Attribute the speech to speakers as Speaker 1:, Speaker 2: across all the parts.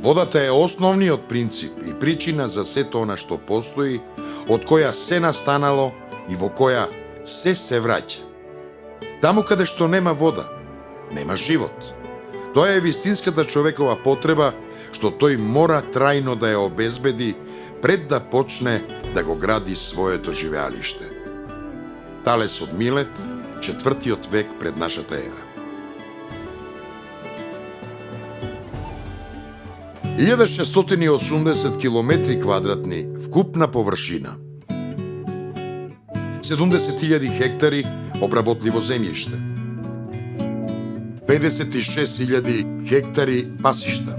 Speaker 1: Водата е основниот принцип и причина за сето она што постои, од која се настанало и во која се враќа. Таму каде што нема вода, нема живот. Тоа е вистинската човекова потреба што тој мора трајно да ја обезбеди пред да почне да го гради своето живеалиште. Талес од Милет, 4. век пред нашата ера. 1680 километри квадратни вкупна површина. 70.000 хектари обработливо земјиште. 56.000 хектари пасишта.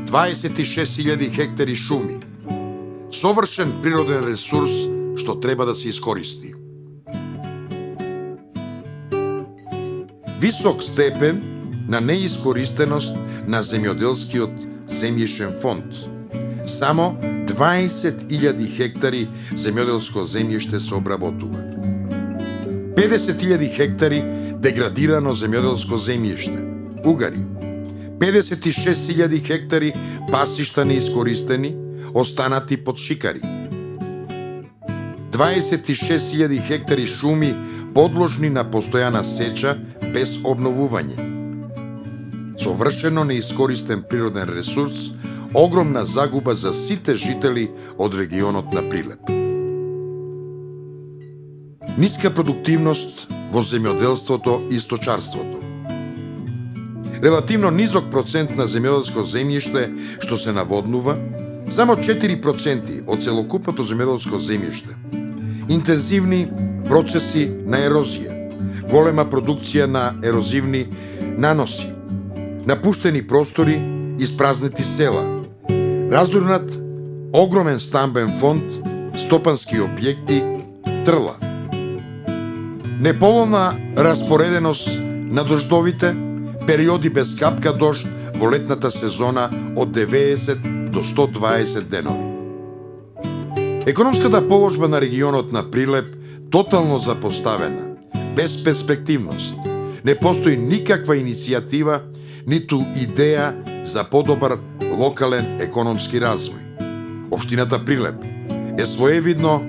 Speaker 1: 26.000 хектари шуми. Совршен природен ресурс што треба да се искористи. Висок степен на неискористеност на земјоделскиот земјишен фонд. Само 20.000 хектари земјоделско земјиште се обработува. 50.000 хектари деградирано земјоделско земјиште. Угари. 56.000 хектари пасишта неискористени, останати под шикари. 26.000 хектари шуми подложни на постојана сеча без обновување. Совршено неискористен природен ресурс, огромна загуба за сите жители од регионот на Прилеп. Ниска продуктивност во земјоделството и сточарството. Релативно низок процент на земјоделско земјиште што се наводнува, само 4% од целокупното земјоделско земјиште. Интензивни процеси на ерозија, голема продукција на ерозивни наноси, напуштени простори, испразнети села, разурнат огромен стамбен фонд, стопански објекти, трла. Неповолна распореденост на дождовите, периоди без капка дожд во летната сезона од 90 до 120 денови. Економската положба на регионот на Прилеп тотално запоставена, без перспективност. Не постои никаква иницијатива, ниту идеја за подобар локален економски развој. Општината Прилеп е своевидно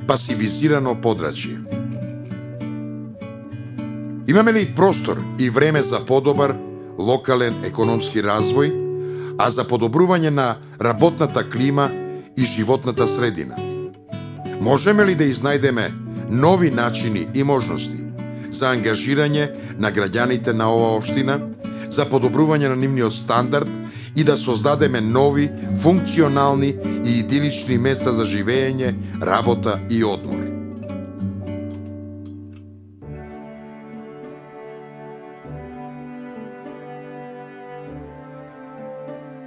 Speaker 1: пасивизирано подрачје. Имаме ли простор и време за подобар локален економски развој, а за подобрување на работната клима и животната средина? Можеме ли да изнајдеме нови начини и можности за ангажирање на граѓаните на оваа општина, за подобрување на нивниот стандард и да создадеме нови, функционални и идилични места за живење, работа и одмор?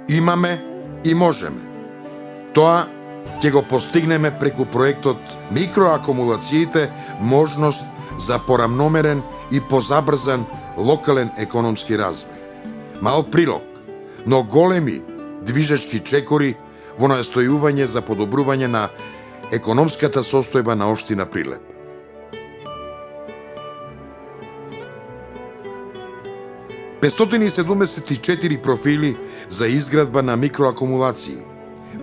Speaker 1: Имаме и можеме. Тоа ќе го постигнеме преку проектот Микроакумулациите, можност за порамномерен и позабрзан локален економски развој. Мал прилог, но големи движечки чекори во настојување за подобрување на економската состојба на општина Прилеп. ...574 профили за изградба на микроакумулации,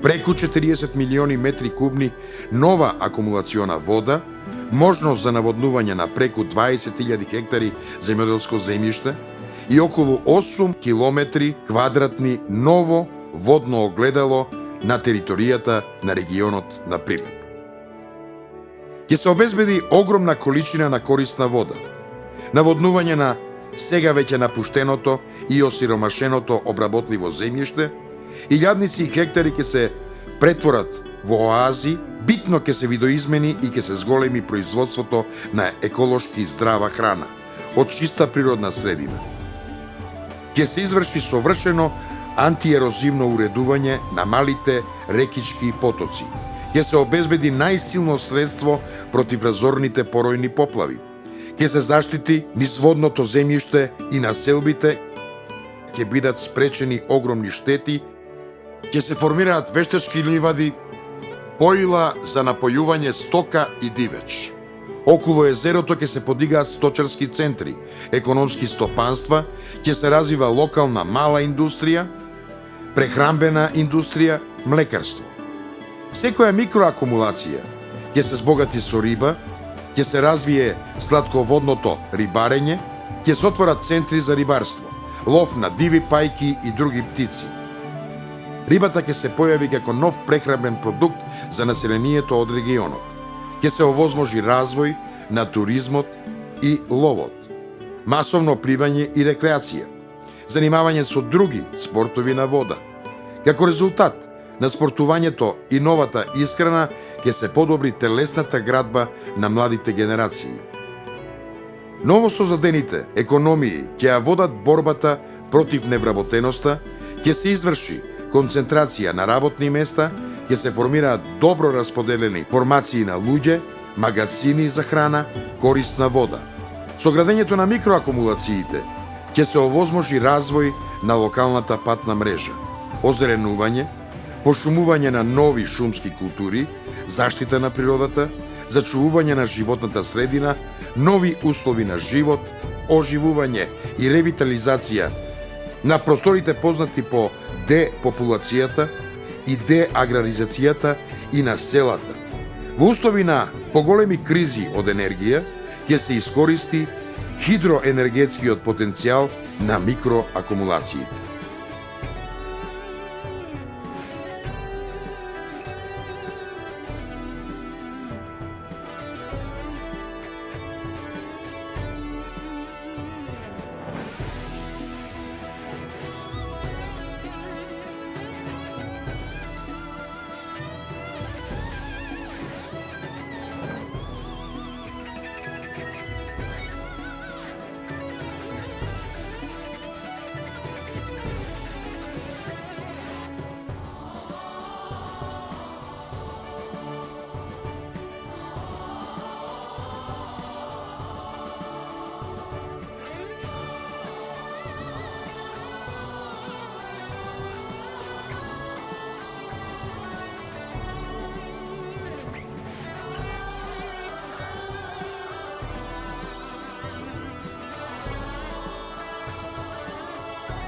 Speaker 1: преку 40 милиони метри кубни нова акумулациона вода, можност за наводнување на преку 20.000 хектари земјоделско земјиште и околу 8 километри квадратни ново водно огледало на територијата на регионот на Прилеп. Ќе се обезбеди огромна количина на корисна вода, наводнување на сега веќе напуштеното и осиромашеното обработливо земјиште, илјадници хектари ќе се претворат во оази, битно ќе се видоизмени и ќе се зголеми производството на еколошки здрава храна од чиста природна средина. Ќе се изврши совршено антиерозивно уредување на малите рекички потоци. Ќе се обезбеди најсилно средство против разорните поројни поплави. Ќе се заштити низводното земјиште и населбите, ќе бидат спречени огромни штети, ќе се формираат вештачки ливади, поила за напојување стока и дивеч. Околу езерото ќе се подигаат сточарски центри, економски стопанства, ќе се развива локална мала индустрија, прехранбена индустрија, млекарство. Секоја микроакумулација ќе се збогати со риба, ќе се развие сладководното рибарење, ќе се отворат центри за рибарство, лов на диви пајки и други птици. Рибата ќе се појави како нов прехранбен продукт за населението од регионот. Ќе се овозможи развој на туризмот и ловот, масовно пливање и рекреација, занимавање со други спортови на вода. Како резултат на спортувањето и новата исхрана ќе се подобри телесната градба на младите генерации. Новосоздадените економии ќе ја водат борбата против невработеноста, ќе се изврши концентрација на работни места, ќе се формираат добро расподелени формации на луѓе, магазини за храна, корисна вода. Со градењето на микроакумулациите ќе се овозможи развој на локалната патна мрежа, озеленување, пошумување на нови шумски култури, заштита на природата, зачувување на животната средина, нови услови на живот, оживување и ревитализација на просторите познати по депопулацијата и деаграризацијата и на селата. Во услови на поголеми кризи од енергија ќе се искористи хидроенергетскиот потенцијал на микроакумулациите.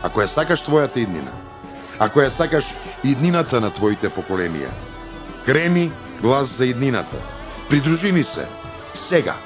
Speaker 1: Ако ја сакаш твојата иднина, ако ја сакаш иднината на твоите поколенија, крени глас за иднината. Придружи ни се сега.